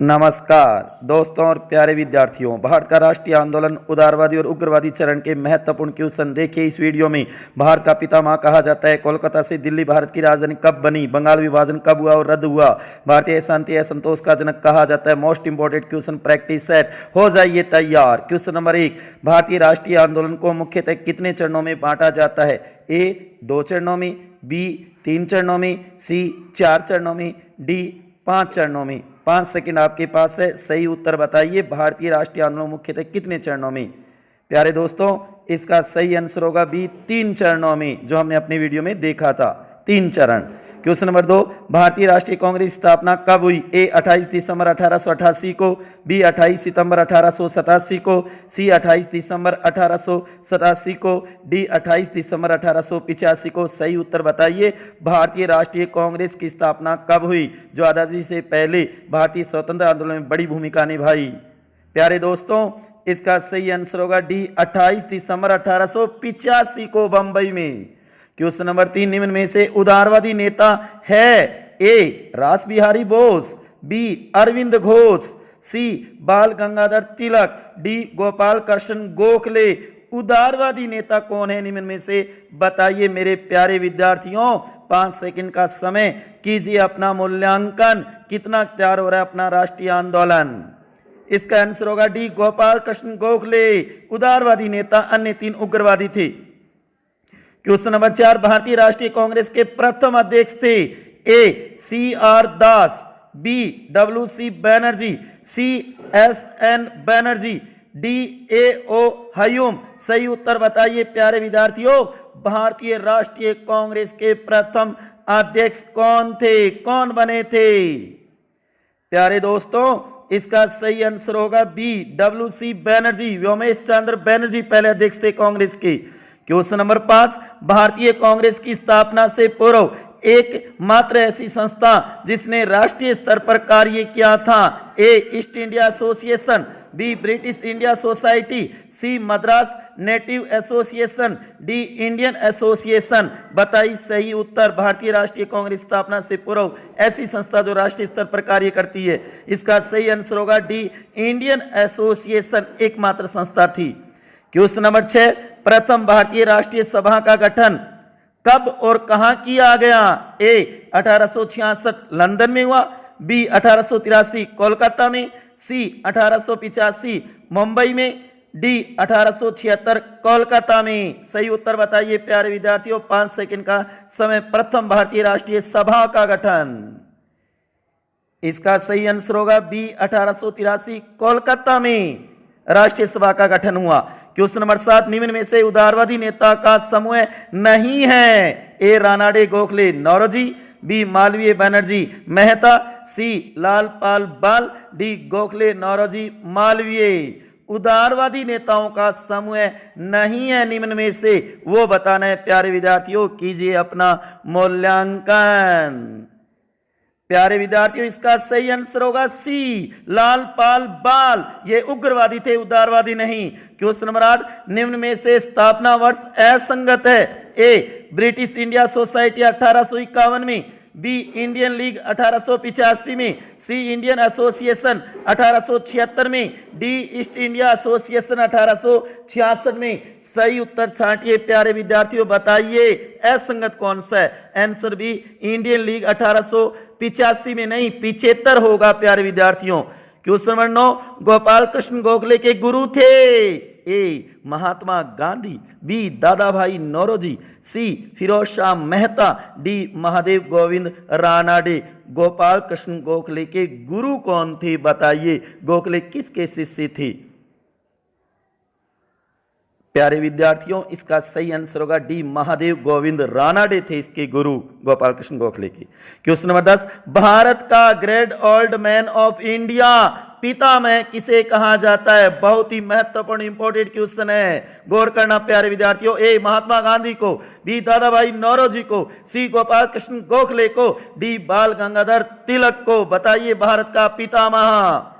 नमस्कार दोस्तों और प्यारे विद्यार्थियों। भारत का राष्ट्रीय आंदोलन उदारवादी और उग्रवादी चरण के महत्वपूर्ण क्वेश्चन देखिए इस वीडियो में। भारत का पितामह कहा जाता है। कोलकाता से दिल्ली भारत की राजधानी कब बनी? बंगाल विभाजन कब हुआ और रद्द हुआ? भारतीय शांति असंतोष का जनक कहा जाता है। Most important question practice set. हो जाइए तैयार। क्वेश्चन नंबर 1, भारतीय राष्ट्रीय आंदोलन को मुख्यतः कितने चरणों में बांटा जाता है? ए 2 चरणों में, बी 3 चरणों में, सी 4 चरणों में, डी 5 चरणों में। 5 सेकंड आपके पास है, सही उत्तर बताइए। भारतीय राष्ट्रीय आंदोलन मुख्यतः कितने चरणों में? प्यारे दोस्तों, इसका सही आंसर होगा बी 3 चरणों में, जो हमने अपनी वीडियो में देखा था। 3 चरण। क्वेश्चन नंबर 2, भारतीय राष्ट्रीय कांग्रेस की स्थापना कब हुई? ए 28 दिसंबर 1888 को, बी 28 सितंबर 1887 को, सी 28 दिसंबर 1887 को, डी 28 दिसंबर 1885 को। सही उत्तर बताइए। भारतीय राष्ट्रीय कांग्रेस की स्थापना कब हुई? जो आजादी से पहले भारतीय स्वतंत्रता आंदोलन में बड़ी भूमिका निभाई। प्यारे दोस्तों, इसका सही आंसर होगा डी 28 दिसंबर 1885 को बंबई में। क्वेश्चन नंबर 3, निम्न में से उदारवादी नेता है? ए रास बिहारी बोस, बी अरविंद घोष, सी बाल गंगाधर तिलक, डी गोपाल कृष्ण गोखले। उदारवादी नेता कौन है निम्न में से? बताइए मेरे प्यारे विद्यार्थियों। 5 सेकंड का समय, कीजिए अपना मूल्यांकन। कितना तैयार हो रहा है अपना राष्ट्रीय आंदोलन? इसका आंसर होगा डी गोपाल कृष्ण गोखले। उदारवादी नेता, अन्य 3 उग्रवादी थे। क्वेश्चन नंबर 4, भारतीय राष्ट्रीय कांग्रेस के प्रथम अध्यक्ष थे? ए CR दास, बी WC बैनर्जी, सी SN बैनर्जी, डी AO हयूम। सही उत्तर बताइए प्यारे विद्यार्थियों। भारतीय राष्ट्रीय कांग्रेस के प्रथम अध्यक्ष कौन थे? कौन बने थे? प्यारे दोस्तों, इसका सही आंसर होगा बी WC बैनर्जी। व्योमेश चंद्र बैनर्जी पहले अध्यक्ष थे कांग्रेस के। क्वेश्चन नंबर 5, भारतीय कांग्रेस की स्थापना से पूर्व एक मात्र ऐसी संस्था जिसने राष्ट्रीय स्तर पर कार्य किया था? A East India Association, B British India Society, C Madras native association, D Indian Association. बताइए सही उत्तर। भारतीय राष्ट्रीय कांग्रेस स्थापना से पूर्व ऐसी संस्था जो राष्ट्रीय स्तर पर कार्य करती है, इसका सही आंसर होगा डी इंडियन एसोसिएशन, एकमात्र संस्था थी। क्वेश्चन नंबर 6, प्रथम भारतीय राष्ट्रीय सभा का गठन कब और कहां किया गया? ए 1866 लंदन में हुआ, बी 1883 कोलकाता में, सी 1885 मुंबई में, डी 1876 कोलकाता में। सही उत्तर बताइए प्यारे विद्यार्थियों। 5 सेकंड का समय। प्रथम भारतीय राष्ट्रीय सभा का गठन, इसका सही आंसर होगा बी 1883 कोलकाता में राष्ट्रीय सभा का गठन हुआ। क्वेश्चन नंबर 7, निम्न में से उदारवादी नेता का समूह नहीं है? ए रानाडे गोखले नौरोजी, बी मालवीय बनर्जी मेहता, सी लाल पाल बाल, डी गोखले नौरोजी मालवीय। उदारवादी नेताओं का समूह नहीं है निम्न में से, वो बताना है प्यारे विद्यार्थियों। कीजिए अपना मूल्यांकन। प्यारे विद्यार्थियों, इसका सही आंसर होगा सी लाल पाल बाल। ये उग्रवादी थे, उदारवादी नहीं। क्वेश्चन नंबर 8, निम्न में से स्थापना वर्ष असंगत है? ए ब्रिटिश इंडिया सोसाइटी 1851 में, बी इंडियन लीग 1885 में, सी इंडियन एसोसिएशन 1876 में, डी ईस्ट इंडिया एसोसिएशन 1866 में। सही उत्तर छांटिए प्यारे विद्यार्थियों। बताइए असंगत कौन सा है? आंसर बी इंडियन लीग 1885 में नहीं, 75 होगा प्यारे विद्यार्थियों। क्वेश्चन नंबर 9, गोपाल कृष्ण गोखले के गुरु थे? ए महात्मा गांधी, बी दादा भाई नौरोजी, सी फिरोज शाह मेहता, डी महादेव गोविंद रानाडे। गोपाल कृष्ण गोखले के गुरु कौन थे? बताइए गोखले किसके शिष्य थे? प्यारे विद्यार्थियों, इसका सही आंसर होगा डी महादेव गोविंद रानाडे थे इसके गुरु गोपाल कृष्ण गोखले के। क्वेश्चन नंबर 10, भारत का great old man of India पितामह किसे कहा जाता है? बहुत ही महत्वपूर्ण इंपॉर्टेंट क्वेश्चन है, गौर करना प्यारे विद्यार्थियों। ए महात्मा गांधी को, बी दादा भाई नौरोजी को, सी गोपाल कृष्ण गोखले को, डी बाल गंगाधर तिलक को। बताइए भारत का पितामह।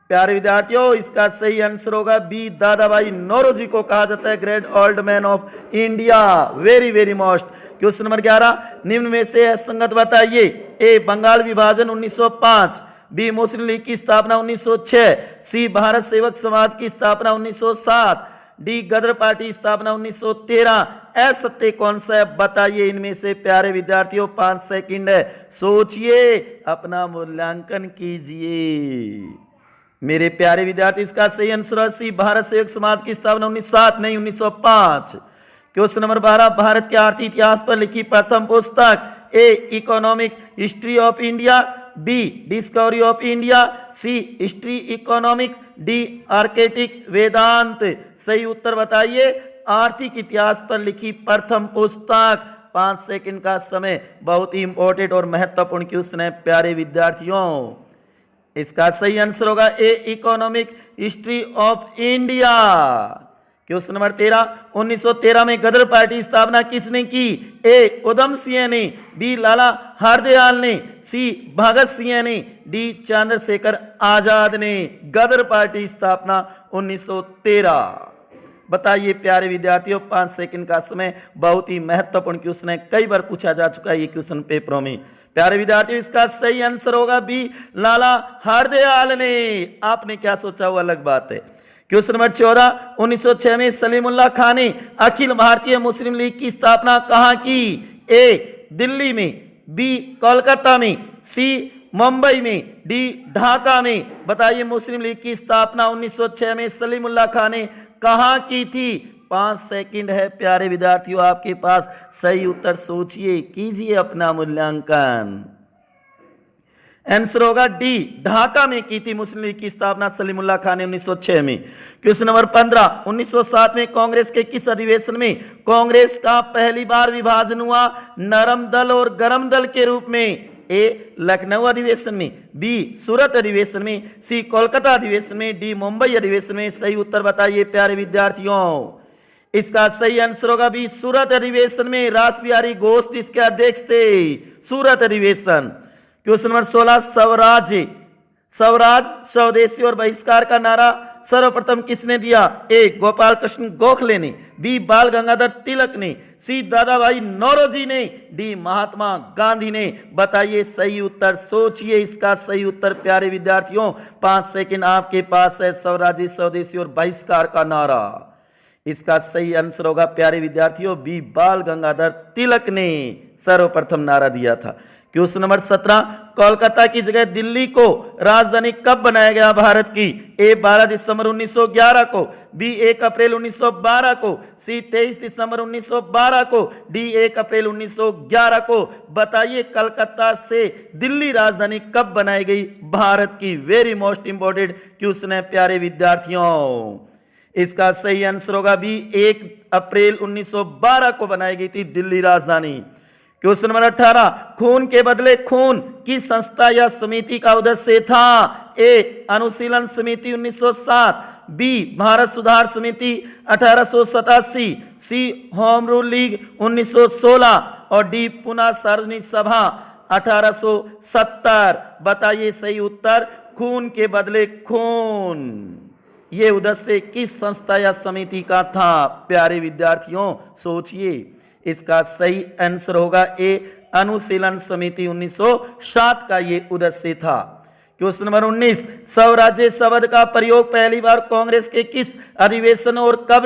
प्यारे विद्यार्थियों, इसका सही आंसर होगा बी दादा भाई नौरोजी को कहा जाता है great old man of India. Very very most. Question number 11, निम्न में से असंगत बताइए। ए बंगाल विभाजन 1905, बी मुस्लिम लीग की स्थापना 1906, सी भारत सेवक समाज की स्थापना 1907, डी गदर पार्टी स्थापना 1913। असत्य कौन सा है बताइए इनमें से प्यारे विद्यार्थियों, 5 सेकंड है, सोचिए, अपना मूल्यांकन कीजिए मेरे प्यारे विद्यार्थी। इसका सही आंसर है सी भारत सेवक समाज की स्थापना 1907 नहीं 1905। क्वेश्चन नंबर 12, भारत के आर्थिक इतिहास पर लिखी प्रथम पुस्तक, A economic history of India, B discovery of India, C history economics, D Arctic Vedanta. सही उत्तर बताइए, आर्थिक इतिहास पर लिखी प्रथम पुस्तक। 5 सेकंड का समय, बहुत ही इंपॉर्टेंट और महत्वपूर्ण क्वेश्चन है प्यारे विद्यार्थियों। इसका सही आंसर होगा A economic history of India. Question number 13, 1913 में गदर पार्टी की स्थापना किसने की? ए उधम सिंह ने, बी लाला हरदयाल ने, सी भगत सिंह ने, डी चंद्रशेखर आजाद ने। गदर पार्टी की स्थापना 1913। बताइए प्यारे विद्यार्थियों, 5 सेकंड का समय, बहुत ही महत्वपूर्ण क्वेश्चन है, कई बार पूछा जा चुका है ये क्वेश्चन पेपरों में। प्यारे विद्यार्थियों, इसका सही आंसर होगा बी लाला हरदयाल ने। आपने क्या सोचा वो अलग बात है। क्वेश्चन नंबर 14, 1906 में सलीमुल्लाह खान ने अखिल भारतीय मुस्लिम लीग की स्थापना कहां की? ए दिल्ली में, बी कोलकाता में, सी मुंबई में, डी ढाका में। बताइए मुस्लिम लीग की स्थापना 1906 में सलीमुल्लाह खान ने कहां की थी? 5 सेकंड है प्यारे विद्यार्थियों आपके पास, सही उत्तर सोचिए, कीजिए अपना मूल्यांकन। आंसर होगा डी ढाका में की थी मुस्लिम लीग की स्थापना सलीमुल्लाह खान ने 1906 में। क्वेश्चन नंबर 15, 1907 में कांग्रेस के किस अधिवेशन में कांग्रेस का पहली बार विभाजन हुआ? नरम दल और गरम दल के रूप में। ए लखनऊ अधिवेशन में, बी सूरत अधिवेशन में, सी कोलकाता अधिवेशन में, डी मुंबई अधिवेशन में। सही उत्तर बताइए प्यारे विद्यार्थियों। इसका सही आंसर होगा बी सूरत अधिवेशन में। रास बिहारी घोष इसके अध्यक्ष थे। सूरत अधिवेशन। क्वेश्चन नंबर 16, स्वराज स्वदेशी और बहिष्कार का नारा सर्वप्रथम किसने दिया? ए गोपाल कृष्ण गोखले ने, बी बाल गंगाधर तिलक ने, सी दादा भाई नौरोजी ने, डी महात्मा गांधी ने। बताइए सही उत्तर, सोचिए इसका सही उत्तर प्यारे विद्यार्थियों। 5 सेकंड आपके पास है। स्वराज्य स्वदेशी और बहिष्कार का नारा, इसका सही आंसर होगा प्यारे विद्यार्थियों बी बाल गंगाधर तिलक ने सर्वप्रथम नारा दिया था। क्वेश्चन नंबर 17, कोलकाता की जगह दिल्ली को राजधानी कब बनाया गया भारत की? ए 12 दिसंबर 1911 को, बी 1 अप्रैल 1912 को, सी 23 दिसंबर 1912 को, डी 1 अप्रैल 1911 को। बताइए कलकत्ता से दिल्ली राजधानी कब बनाई गई भारत की? वेरी मोस्ट इंपोर्टेंट क्वेश्चन है प्यारे विद्यार्थियों। इसका सही आंसर होगा बी 1 अप्रैल 1912 को बनाई गई थी दिल्ली राजधानी। क्वेश्चन नंबर 18, खून के बदले खून की संस्था या समिति का उद्देश्य था? ए अनुशीलन समिति 1907, बी भारत सुधार समिति 1887, सी होम रूल लीग 1916 और डी पुनः सार्वजनिक सभा 1870। बताइए सही उत्तर, खून के बदले खून, ये उद्देश्य किस संस्था या समिति का था प्यारे विद्यार्थियों? सोचिए। इसका सही आंसर होगा ए अनुशीलन समिति 1907 का ये उद्देश्य था। क्वेश्चन नंबर 19, स्वराज्य शब्द का प्रयोग पहली बार कांग्रेस के किस अधिवेशन और कब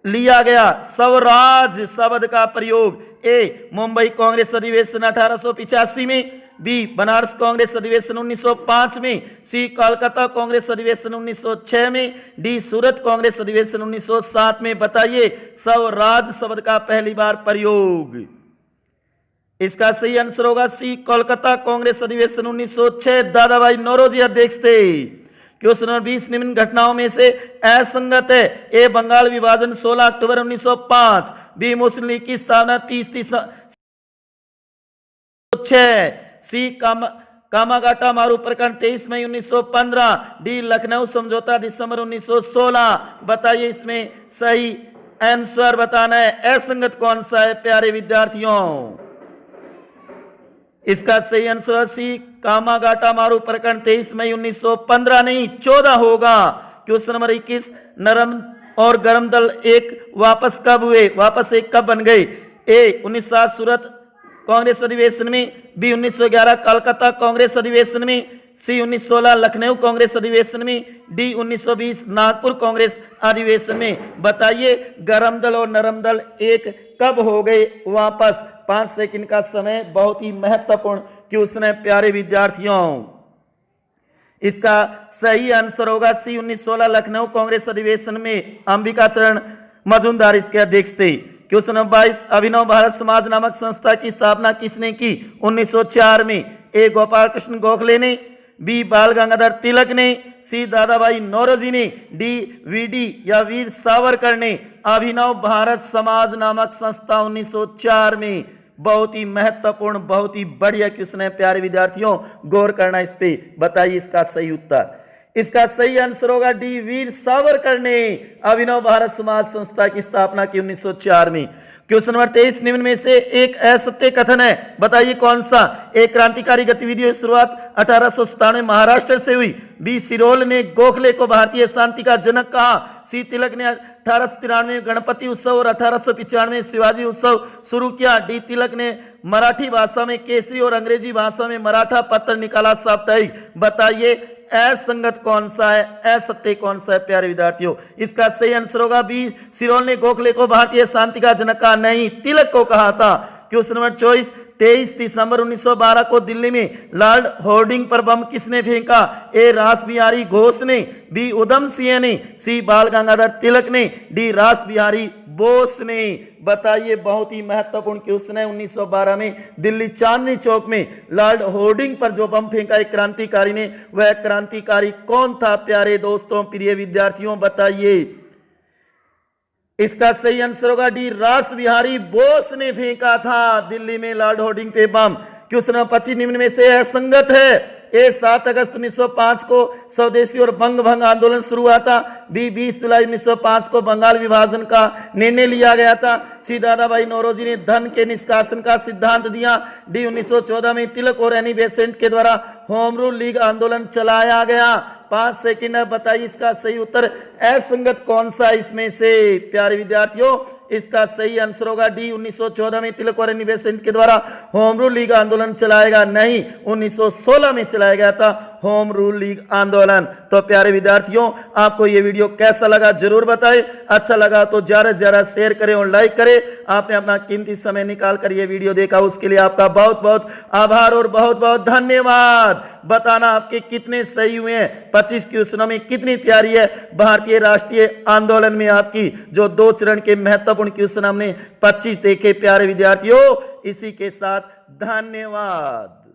लिया गया? स्वराज शब्द का प्रयोग ए मुंबई कांग्रेस अधिवेशन 1885 में, बी बनारस कांग्रेस अधिवेशन 1905 में, सी कोलकाता कांग्रेस अधिवेशन 1906 में, डी सूरत कांग्रेस अधिवेशन 1907 में। बताइए स्वराज शब्द का पहली बार प्रयोग। इसका सही आंसर होगा सी कोलकाता कांग्रेस अधिवेशन 1906, दादा भाई नौरोजी अध्यक्ष थे। क्वेश्चन नंबर 20, निम्न घटनाओं में से असंगत है? ए बंगाल विभाजन 16 अक्टूबर 1905, बी मुस्लिम लीग की स्थापना 30 दिसंबर 1906, सी कामागाटा मारू प्रकरण 23 मई 1915, डी लखनऊ समझौता दिसंबर 1916। बताइए इसमें सही आंसर बताना है। असंगत कौन सा है प्यारे विद्यार्थियों? इसका सही आंसर सी कामागाटा मारू प्रकरण 23 मई 1915 नहीं 14 होगा। क्वेश्चन नंबर 21, नरम और गरम दल एक वापस कब हुए? वापस एक कब बन गए? ए 1907 सूरत कांग्रेस अधिवेशन में, बी 1911 कलकत्ता कांग्रेस अधिवेशन में, सी 1916 लखनऊ कांग्रेस अधिवेशन में, डी 1920 नागपुर कांग्रेस अधिवेशन में। बताइए गरम दल और नरम दल एक कब हो गए वापस? 5 सेकंड का समय, बहुत ही महत्वपूर्ण क्वेश्चन है प्यारे विद्यार्थियों। इसका सही आंसर होगा सी 1916 लखनऊ कांग्रेस अधिवेशन में अंबिका चरण मजूमदार इसके अध्यक्ष थे। क्वेश्चन नंबर 22, अभिनव भारत समाज नामक संस्था की स्थापना किसने की? 1904 में। ए गोपाल कृष्ण गोखले ने, बी बाल गंगाधर तिलक ने, सी दादा भाई नौरोजी ने, डी वीडी या वीर सावरकर ने। अभिनव भारत समाज नामक संस्था 1904 में। बहुत ही महत्वपूर्ण, बहुत ही बढ़िया क्वेश्चन है प्यारे विद्यार्थियों, गौर करना इस पे। बताइए इसका सही उत्तर। इसका सही आंसर होगा डी वीर सावरकर ने अभिनव भारत समाज संस्था की स्थापना की 1904 में। क्वेश्चन नंबर 23, निम्न में से एक असत्य कथन है, बताइए कौन सा? एक क्रांतिकारी गतिविधियों की शुरुआत 1897 महाराष्ट्र से हुई। बी सिरोल ने गोखले को भारतीय शांति का जनक कहा। सी तिलक ने 1893 में गणपति उत्सव और 1895 में शिवाजी उत्सव शुरू किया। डी तिलक ने मराठी भाषा में केसरी और अंग्रेजी भाषा में मराठा पत्र निकाला साप्ताहिक। बताइए असंगत कौन सा है, असत्य कौन सा है प्यारे विद्यार्थियों? इसका सही आंसर होगा बी सिरोल ने गोखले को भारतीय शांति का जनक कहा, नहीं तिलक को कहा था। क्वेश्चन नंबर 24, 23 दिसंबर 1912 को दिल्ली में लॉर्ड होर्डिंग पर बम किसने फेंका? ए रास बिहारी घोष ने, बी उधम सिंह ने, सी बाल गंगाधर तिलक ने, डी रास बिहारी बोस ने। बताइए बहुत ही महत्वपूर्ण क्वेश्चन है। 1912 में दिल्ली चांदनी चौक में लॉर्ड होर्डिंग पर जो बम फेंका एक क्रांतिकारी ने, वह क्रांतिकारी कौन था प्यारे दोस्तों, प्रिय विद्यार्थियों? बताइए इसका सही आंसर होगा डी रास बिहारी बोस ने फेंका था दिल्ली में लॉर्ड होर्डिंग पे बम। क्वेश्चन नंबर 25, निम्न में से असंगत है। ए 7 अगस्त 1905 को स्वदेशी और बंग भंग आंदोलन शुरू हुआ था। बी 20 जुलाई 1905 को बंगाल विभाजन का निर्णय लिया गया था। सी दादा भाई नौरोजी ने धन के निष्कासन का सिद्धांत दिया। डी 1914 में तिलक और एनी बेसेंट के द्वारा होम रूल लीग आंदोलन चलाया गया। 5 सेकंड है, बताइए इसका सही उत्तर। असंगत कौन सा इसमें से प्यारे विद्यार्थियों? इसका सही आंसर होगा डी 1914 में तिलक और एनी बेसेंट के द्वारा होम रूल लीग आंदोलन चलाएगा, नहीं 1916 में चलाया गया था होम रूल लीग आंदोलन। तो प्यारे विद्यार्थियों आपको ये वीडियो कैसा लगा जरूर बताएं। अच्छा लगा तो ज्यादा से ज्यादा शेयर करें और लाइक करें। आपने अपना कीमती समय निकाल कर ये वीडियो देखा, उसके लिए आपका बहुत बहुत आभार और बहुत बहुत धन्यवाद। बताना आपके कितने सही हुए हैं, 25 क्वेश्चनों में कितनी तैयारी है भारतीय राष्ट्रीय आंदोलन में आपकी। जो 2 चरण के महत्वपूर्ण क्वेश्चन हमने 25 देखे प्यारे विद्यार्थियों। इसी के साथ धन्यवाद।